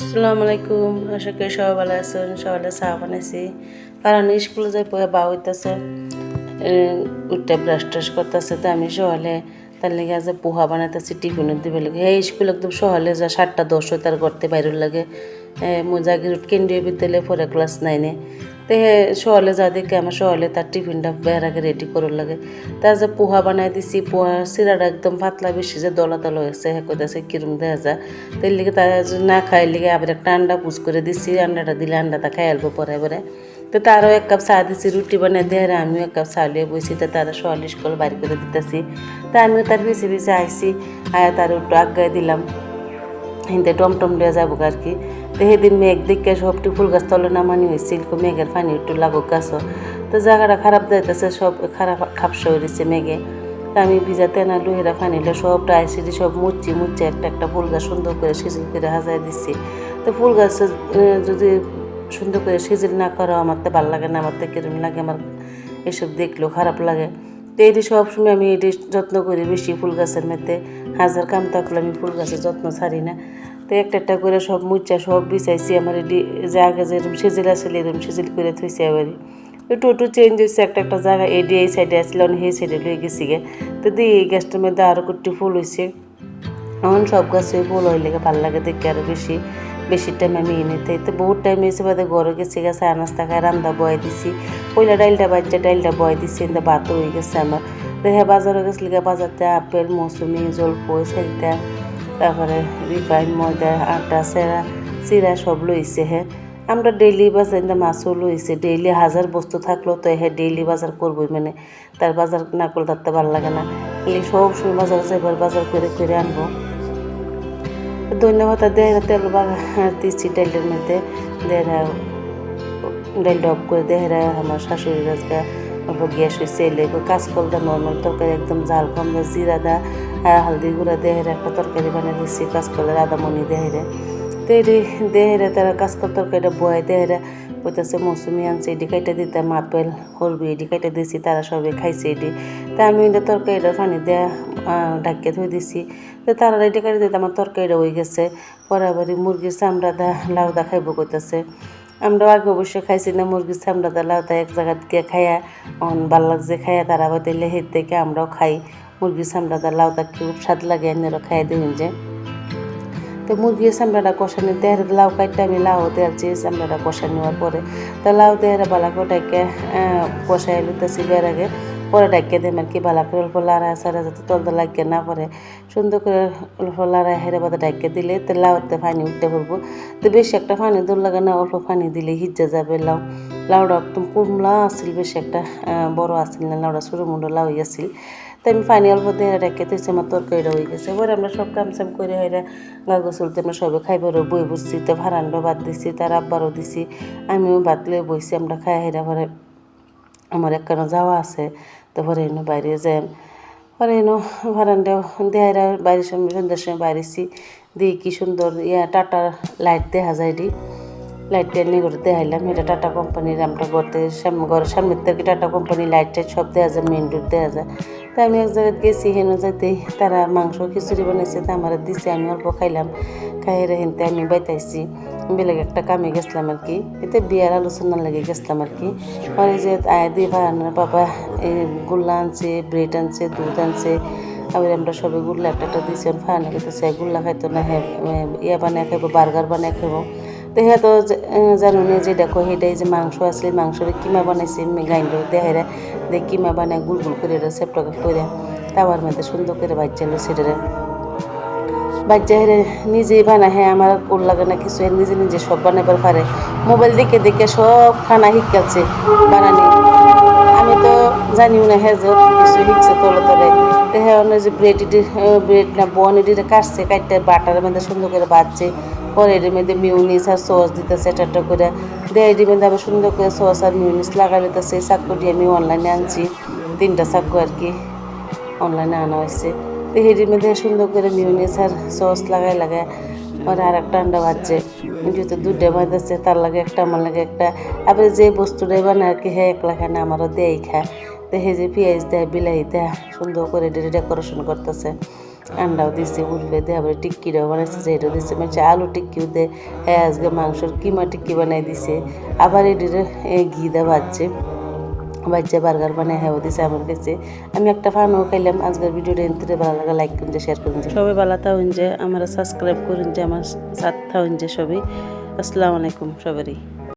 আসসালামু আলাইকুম, আশা করি সবাই ভালো আছেন। সকালে চা বানাইছি, কারণ স্কুলে যাই পরে বা হইতেছে উঠতে ব্রাশ ট্রাশ করতেছে। তো আমি সকালে তার লেগে আজ পোহা বানাইতেছি টিফিনের দিবে লাগে। হ্যাঁ, স্কুল একদম সকালে যা 7:10 হয় তার করতে বাইরের লাগে। জাগির কেন্দ্রীয় বিদ্যালয়ে পরে ক্লাস 9-এ। তো হ্যাঁ, সকালে যা দেখে আমার সকালে তার টিফিনটা বের আগে রেডি করার লাগে। তার যে পোহা বানাই দিছি, পোহা সিরাটা একদম পাতলা, বেশি যে দলা দলা হয়েছে হ্যাঁ কইতাছে কিরম দেখা যায়। তো এর লিগে তারা না খাই লিগে আবার একটা আন্ডা পুষ করে দিছি। আন্ডাটা দিলে আন্ডাটা খাই আলবো পরে পরে। তো তারও 1 কাপ চা দিছি, রুটি বানিয়ে দেয় আমিও 1 কাপ চা লিয়ে বইছি। তো তারা সকালে স্কুল বাইর করে দিতেছি। তা আমিও তার পিছে পিছে আইসি, আয়া তার একটু আজ্ঞায় দিলাম হিন্দে টমটম দিয়ে যাবো আর কি। তো সেদিন মেঘ দেখে সবটি ফুল গাছ তলে নামানি হয়েছিল, মেঘের পানি একটু লাগুক গাছও। তো জায়গাটা খারাপ যাইতেছে, সব খারাপ খাপসা হয়ে দিচ্ছে মেঘে। তা আমি ভিজাতে না লুহেরা পানিলে সবটা আইসিডি সব মুচি একটা একটা ফুল গাছ সুন্দর করে সিজিল করে হাজায় দিচ্ছি। তো ফুল গাছ যদি সুন্দর করে সিজিল না করো আমার তো ভালো লাগে না, আমার তো কিরম লাগে, আমার এসব দেখলেও খারাপ লাগে। তো এটি সবসময় আমি এটি যত্ন করি বেশি। ফুল গাছের মধ্যে হাজার কাম থাকলে আমি ফুল গাছের যত্ন ছাড়ি না। তো একটা একটা করে সব মুচা সব বিছাইছি, আমার এটি যে আগে যেরকম সিজিল আসলে এরকম সিজিল করে থইছি আবারই। একটু চেঞ্জ হয়েছে, একটা একটা জায়গা এডি এই সাইডে আসলে অনেক এই সাইডে লয়ে গেছি গে। তো দিয়ে এই গাছটার মধ্যে আরও কুটি ফুল হয়েছে। এখন সব গাছে ফুল হয়ে লেগে ভালো লাগে দেখে আরও বেশি বেশি টাইম আমি এনেতে। তো বহুত টাইম এসে বাদে ঘরে গেছি গেছে আনাস্তা খায় রান্না বয় দিছি। পয়লা ডাইলটা বয় দিছি, কিন্তু ভাতও হয়ে গেছে আমার। তো হ্যাঁ, বাজারে গেছিল গিয়ে বাজারতে আপেল মৌসুমি জলপই সেলটা, তারপরে রিফাইন ময়দা আটা চিরা সব লইছে। হ্যাঁ, আমরা ডেইলি বাজার মাছও লইছে। ডেইলি হাজার বস্তু থাকলেও তো হ্যাঁ ডেইলি বাজার করবোই, মানে তার বাজার না করলে তার ভালো লাগে না। এই সব সময় বাজার যাইবার বাজার করে আনবো। ধন্যবাদ দেয় তেল দিচ্ছি ডাইলের মধ্যে দেহরা, ডাইলটা অফ করে দেহরা আমার শাশুড়ি রাজগা অল্প গ্যাস হয়েছে এলে কাঁচকলটা নর্মাল তরকারি একদম জাল কম দেয়, জিরা দা হালদি গুঁড়া দেহেরা একটা তরকারি বানিয়ে দিচ্ছি কাঁচকলের আদামনি দেহেরে। তো এটি দেহেরা তারা কাঁচকল তরকারিটা বয় দেহেরা কইতাছে মৌসুমি আনছে এটি কাইটা দিতাম, আপেল হরবি এটি কাইটা দিছি, তারা সবাই খাইছে এটি। তা আমি তরকারিটা পানি দেওয়া ঢাকিয়ে ধুয়ে দিছি। তো তারা এটি কাটি দিতে আমার তরকারিটা হয়ে গেছে। বরাবরই মুরগির চামড়া দা লাউ দা খাইব কইতাছে। আমরাও আগে অবশ্যই খাইছি না মুরগির চামড়া দা লাউ দা, এক জায়গা গিয়ে খাইয়া ভাল লাগছে খাইয়া তারা আবার দিলে হের থেকে আমরাও খাই মুরগির চামড়া দা লাউ দা, খুব স্বাদ লাগে এনারা খাইয়া দিন যে। তো মুরগির চামড়াটা কষানি দেহের লাউ কাটতে আমি লাউ দেওয়ার চেয়ে চামড়াটা কষা নেওয়ার পরে তো লাউ দেহের বালা করে ডাইকে কষাই লুতেছি বের আগে, পরে ডাইকে দেম আর কি বালা করে অল্প লাড়া সারা যাতে তলটা লাগিয়ে না পড়ে সুন্দর করে অল্প লাড়া হেরে বাদে ডাইকে দিলে তো লাউতে পানি উঠতে পড়বো। তো বেশি একটা পানি দূর লাগে না, অল্প পানি দিলে হিজে যাবে লাউটা একদম কুমলা আসছিল, বেশি একটা বড় আসছিল না, লাউটা ছোটো মুন্ডো লাউ আসছিল। তো আমি পানি অল্প দিয়ে রেখে দিয়েছি, আমার তরকারিটা হয়ে গেছে। এবার আমরা সব কামসাম করে হেরা গা গোসলতে আমরা সবাই খাইবারও বই বসছি। তো ভাড়ান্ডও বাদ দিছি, তার আব্বারও দিছি, আমিও বাদ লয়ে বইছি। আমরা খাই হেরা পরে আমার একখানো যাওয়া আছে, তো পরে এনে বাইরে যাই পরে এনো ভাড়ান্ডাও দেহারা বাইরের সময় সন্ধ্যার সময় বাইরেছি দিয়ে কি সুন্দর টাটা লাইট দেখা যায় দি লাইটটা নিয়ে করে দেখাইলাম। এটা টাটা কোম্পানির, আমরা ঘরের সামনের থেকে টাটা কোম্পানির লাইট টাইট সব দেওয়া যায়, মেন রোড দেওয়া যায়। তাই আমি এক জায়গায় গেছি, হেন যাইতেই তারা মাংস খিচুড়ি বানাইছে, তা আমার দিছে, আমি অল্প খাইলাম। খাই হেনতে আমি বাইতাইছি, বেলেগ একটা কামে গেছিলাম আর কি, এতে বিয়ার আলোচনার লেগে গেছিলাম আর কি। পরে যে আয়া দিয়ে বানানোর বাবা এই গুল্লা আনছে, ব্রেড আনছে, দুধ আনছে। আবার আমরা সবাই গুল্লা একটা একটা দিয়েছি, ফায়ানো খেতেছে, গুল্লা খাইতো না, হ্যাঁ বানিয়ে খাইবো, বার্গার বানিয়ে খাইবো। তো হ্যাঁ তো জানো না যে দেখো সেটাই যে মাংস আসলে মাংসের কিমা বানাইছি গাইন্ড দেহেরা দিয়ে কিমা বানায় গুল করে সেপটাকে করে তাওয়ার মধ্যে সুন্দর করে বাচ্চালো সেটারে বাচ্চা হেরে নিজেই বানায়। হ্যাঁ, আমার কোল লাগে না কিছু, নিজে সব বানাবার পারে। মোবাইল দেখে দেখে সব খানা শিখাচ্ছে বানানি, আমি তো জানিও না হ্যাঁ যে কিছু শিখছে তলে তলে। তো হ্যাঁ যে ব্রেড না বন এটিতে কাটছে, কাটতে বাটারের মধ্যে সুন্দর করে বাজছে। পরে এটির মধ্যে মিউনিস আর সস দিতেছে একটা করে দেয়, এটির মধ্যে আবার সুন্দর করে সস আর মিউনিস লাগাই দিতেছে। চাকুটি আমি অনলাইনে আনছি, 3টা চাকু আর কি অনলাইনে আনা হয়েছে। তো এটির মধ্যে সুন্দর করে মিউনিস আর সস লাগাই পরে আর একটা আন্ডা বাজছে, যেহেতু 2টা বাজাচ্ছে তার লাগে একটা আমার লাগে একটা। আবার যে বস্তুটাই বানায় আর কি হ্যাঁ একলা খায় না, আমারও দেয় খায়। তো হে যে পেঁয়াজ দেয় বিলাহি দেয় সুন্দর করে ডেকোরেশন করতেছে। আন্ডাও দিছে উল্পে দিয়ে আবার টিক্কিটাও বানাইছে যে এটা দিছে মানে আলু টিক্কিও দে হ্যাঁ আজকে মাংসর কিমা টিক্কি বানাই দিছে আবার এটির ঘি দিয়ে ভাজছে বাচ্চা বার্গার বানায় হ্যাঁ দিছে আমার কাছে আমি একটা ফানও খাইলাম আজকের ভিডিওটা এনতে ভালো লাগা লাইক করুন যে শেয়ার করুন সবাই ভালো থাকুন যে আমার সাবস্ক্রাইব করুন যে আমার সাথে থাকুন যে সবাই আসসালামু আলাইকুম সবারই।